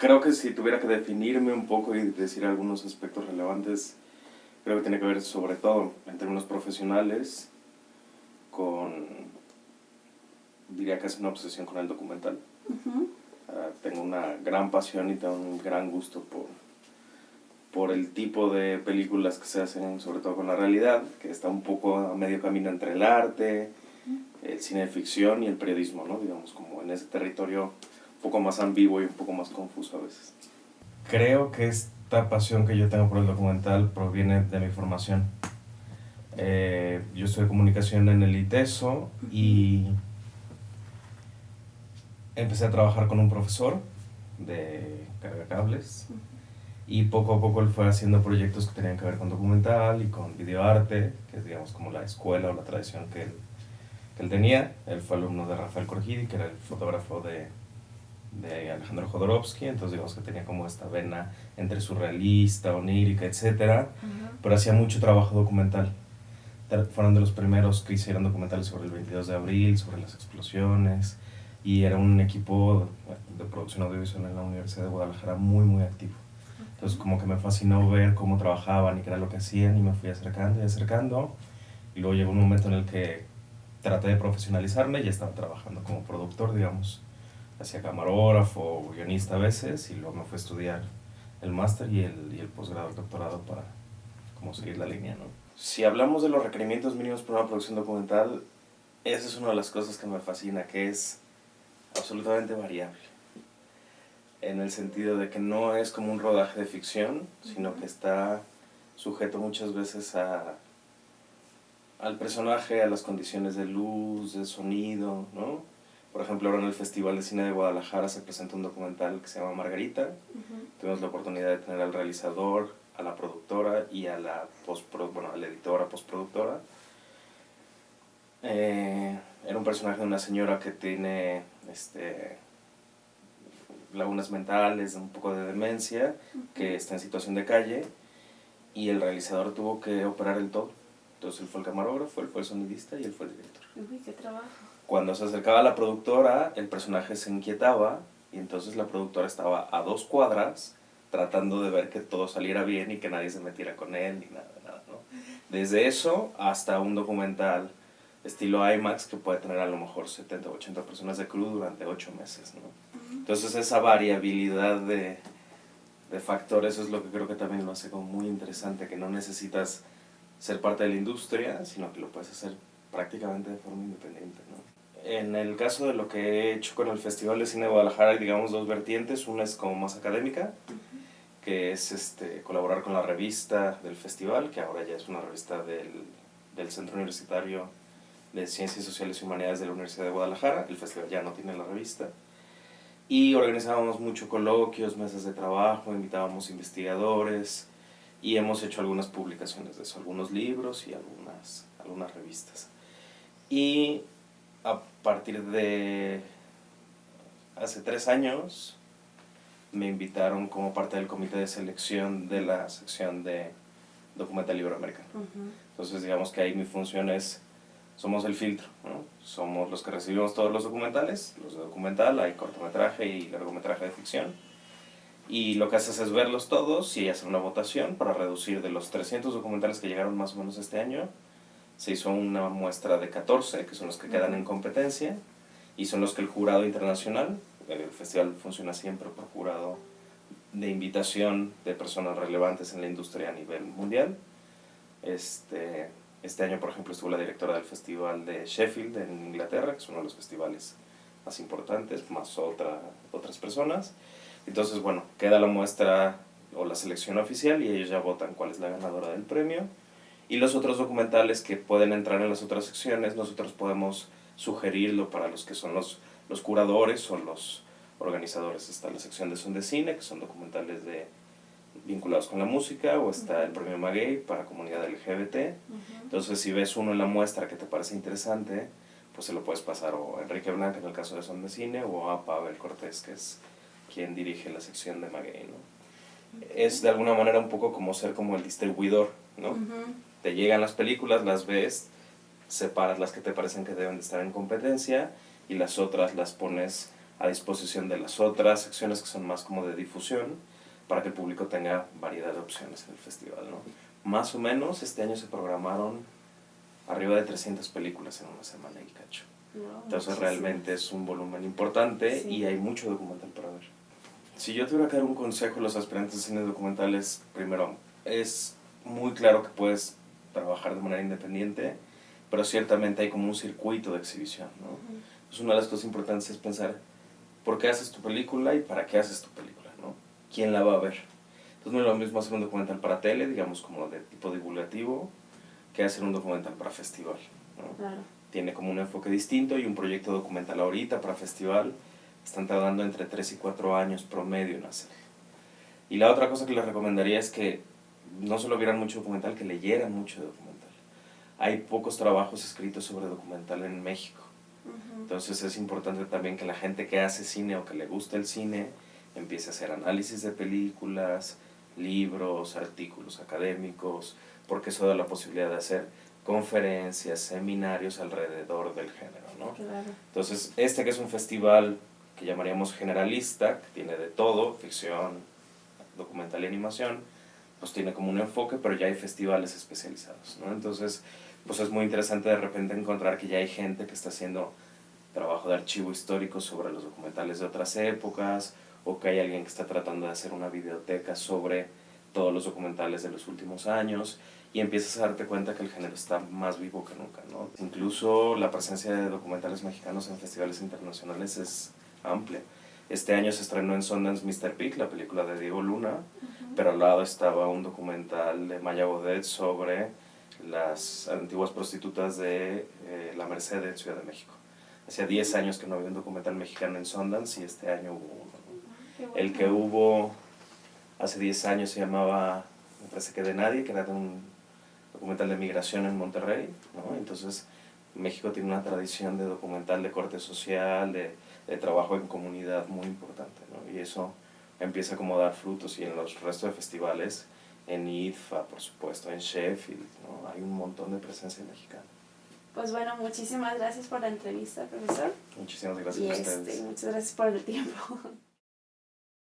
Creo que si tuviera que definirme un poco y decir algunos aspectos relevantes, creo que tiene que ver sobre todo en términos profesionales con, diría que es una obsesión con el documental. Tengo una gran pasión y tengo un gran gusto por el tipo de películas que se hacen, sobre todo con la realidad, que está un poco a medio camino entre el arte, el cine de ficción y el periodismo, ¿no? Digamos, como en ese territorio un poco más ambiguo y un poco más confuso a veces. Creo que esta pasión que yo tengo por el documental proviene de mi formación. Yo estudié comunicación en el ITESO y empecé a trabajar con un profesor de cargacables y poco a poco él fue haciendo proyectos que tenían que ver con documental y con videoarte, que es digamos como la escuela o la tradición que él tenía. Él fue alumno de Rafael Corgidi, que era el fotógrafo de Alejandro Jodorowsky, entonces digamos que tenía como esta vena entre surrealista, onírica, etc. Pero hacía mucho trabajo documental. Fueron de los primeros que hicieron documentales sobre el 22 de abril, sobre las explosiones, y era un equipo de producción audiovisual en la Universidad de Guadalajara muy, muy activo. Entonces como que me fascinó ver cómo trabajaban y qué era lo que hacían, y me fui acercando y acercando, y luego llegó un momento en el que traté de profesionalizarme y ya estaba trabajando como productor, digamos. Hacía camarógrafo, guionista a veces, y luego me fui a estudiar el máster y el posgrado, el doctorado para como seguir la línea, ¿no? Si hablamos de los requerimientos mínimos para una producción documental, esa es una de las cosas que me fascina, que es absolutamente variable. En el sentido de que no es como un rodaje de ficción, sino que está sujeto muchas veces al personaje, a las condiciones de luz, de sonido, ¿no? Por ejemplo, ahora en el Festival de Cine de Guadalajara se presenta un documental que se llama Margarita. Tuvimos la oportunidad de tener al realizador, a la productora y a la editora, postproductora. Era un personaje de una señora que tiene lagunas mentales, un poco de demencia, que está en situación de calle, y el realizador tuvo que operar el todo. Entonces él fue el camarógrafo, él fue el sonidista y él fue el director. Uy, qué trabajo. Cuando se acercaba a la productora, el personaje se inquietaba y entonces la productora estaba a 2 cuadras tratando de ver que todo saliera bien y que nadie se metiera con él ni nada, ¿no? Desde eso hasta un documental estilo IMAX que puede tener a lo mejor 70 o 80 personas de crew durante 8 meses, ¿no? Entonces esa variabilidad de factores es lo que creo que también lo hace como muy interesante, que no necesitas ser parte de la industria, sino que lo puedes hacer prácticamente de forma independiente, ¿no? En el caso de lo que he hecho con el Festival de Cine de Guadalajara hay, digamos, 2 vertientes. Una es como más académica, que es colaborar con la revista del festival, que ahora ya es una revista del Centro Universitario de Ciencias Sociales y Humanidades de la Universidad de Guadalajara. El festival ya no tiene la revista. Y organizábamos mucho coloquios, mesas de trabajo, invitábamos investigadores y hemos hecho algunas publicaciones de eso, algunos libros y algunas revistas. Y a partir de hace 3 años me invitaron como parte del comité de selección de la sección de documental iberoamericano. Entonces digamos que ahí mi función es, somos el filtro, ¿no? Somos los que recibimos todos los documentales, los de documental, hay cortometraje y largometraje de ficción, y lo que haces es verlos todos y hacer una votación para reducir de los 300 documentales que llegaron más o menos este año. Se hizo una muestra de 14, que son los que quedan en competencia, y son los que el jurado internacional, el festival funciona siempre por jurado de invitación de personas relevantes en la industria a nivel mundial. Este año, por ejemplo, estuvo la directora del festival de Sheffield en Inglaterra, que es uno de los festivales más importantes, más otras personas. Entonces, bueno, queda la muestra o la selección oficial y ellos ya votan cuál es la ganadora del premio. Y los otros documentales que pueden entrar en las otras secciones, nosotros podemos sugerirlo para los que son los curadores o los organizadores. Está la sección de Son de Cine, que son documentales vinculados con la música, o está el premio Maguey para comunidad LGBT. Entonces, si ves uno en la muestra que te parece interesante, pues se lo puedes pasar o a Enrique Blanca en el caso de Son de Cine, o a Pavel Cortés, que es quien dirige la sección de Maguey, ¿no? Es de alguna manera un poco como ser como el distribuidor, ¿no? Te llegan las películas, las ves, separas las que te parecen que deben de estar en competencia y las otras las pones a disposición de las otras secciones que son más como de difusión, para que el público tenga variedad de opciones en el festival, ¿no? Más o menos este año se programaron arriba de 300 películas en una semana y cacho. No, Entonces realmente es un volumen importante, sí, y hay mucho documental para ver. Si yo tuviera que dar un consejo a los aspirantes de cine documental es, primero, es muy claro que puedes trabajar de manera independiente, pero ciertamente hay como un circuito de exhibición, ¿no? Entonces una de las cosas importantes es pensar por qué haces tu película y para qué haces tu película, ¿no? ¿Quién la va a ver? Entonces no es lo mismo hacer un documental para tele, digamos como de tipo divulgativo, que hacer un documental para festival, ¿no? Claro. Tiene como un enfoque distinto, y un proyecto documental ahorita para festival están tardando entre 3 y 4 años promedio en hacer. Y la otra cosa que les recomendaría es que no solo vieran mucho documental, que leyeran mucho de documental. Hay pocos trabajos escritos sobre documental en México. Entonces es importante también que la gente que hace cine o que le gusta el cine empiece a hacer análisis de películas, libros, artículos académicos, porque eso da la posibilidad de hacer conferencias, seminarios alrededor del género, ¿no? Claro. Entonces, que es un festival que llamaríamos generalista, que tiene de todo, ficción, documental y animación, pues tiene como un enfoque, pero ya hay festivales especializados, ¿no? Entonces, pues es muy interesante de repente encontrar que ya hay gente que está haciendo trabajo de archivo histórico sobre los documentales de otras épocas, o que hay alguien que está tratando de hacer una videoteca sobre todos los documentales de los últimos años, y empiezas a darte cuenta que el género está más vivo que nunca, ¿no? Incluso la presencia de documentales mexicanos en festivales internacionales es amplia. Este año se estrenó en Sundance Mr. Pig, la película de Diego Luna, pero al lado estaba un documental de Maya Godet sobre las antiguas prostitutas de La Merced en Ciudad de México. Hacía 10 años que no había un documental mexicano en Sundance, y este año hubo uno, ¿no? Bueno. El que hubo hace 10 años se llamaba, me parece que De Nadie, que era de un documental de migración en Monterrey, ¿no? Entonces México tiene una tradición de documental de corte social, de trabajo en comunidad muy importante, ¿no? Y eso empieza como a dar frutos, y en los restos de festivales, en IDFA, por supuesto, en Sheffield, ¿no? Hay un montón de presencia mexicana. Pues bueno, muchísimas gracias por la entrevista, profesor. Muchísimas gracias a ustedes. Muchas gracias por el tiempo.